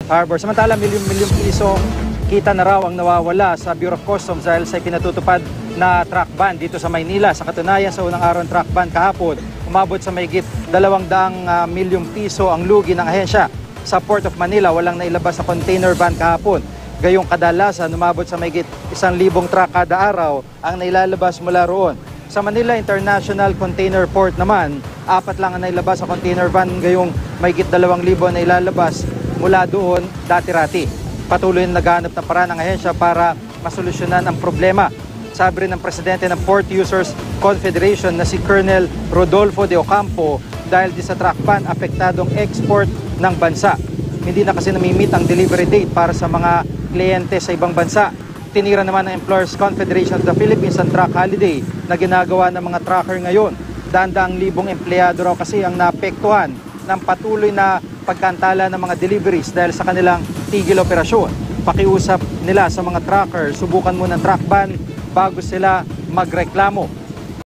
Harbor. Samantala, milyon-milyong pisong kita na raw ang nawawala sa Bureau of Customs dahil sa pinatutupad na truck ban dito sa Maynila. Sa katunayan, sa unang araw ng truck ban kahapon, umabot sa mahigit 200 milyong piso ang lugi ng ahensya. Sa Port of Manila, walang nailabas na container van kahapon. Gayong kadalasan, umabot sa mahigit 1,000 truck kada araw ang nailalabas mula roon. Sa Manila International Container Port naman, 4 lang ang nailabas sa container van, gayong mahigit 2,000 na ilalabas mula doon dati-rati. Patuloy na naghahanap ng paraan ng ahensya para masolusyonan ang problema. Sabi rin ng presidente ng Port Users Confederation na si Colonel Rodolfo de Ocampo, dahil di sa truck ban, apektadong export ng bansa. Hindi na kasi namimit ang delivery date para sa mga kliyente sa ibang bansa. Tinira naman ng Employers Confederation of the Philippines ang truck holiday na ginagawa ng mga trucker ngayon. Daang-daang libong empleyado raw kasi ang naapektuhan ng patuloy na pagkantala ng mga deliveries dahil sa kanilang tigil operasyon. Pakiusap nila sa mga trucker, subukan muna ng truck ban bago sila magreklamo.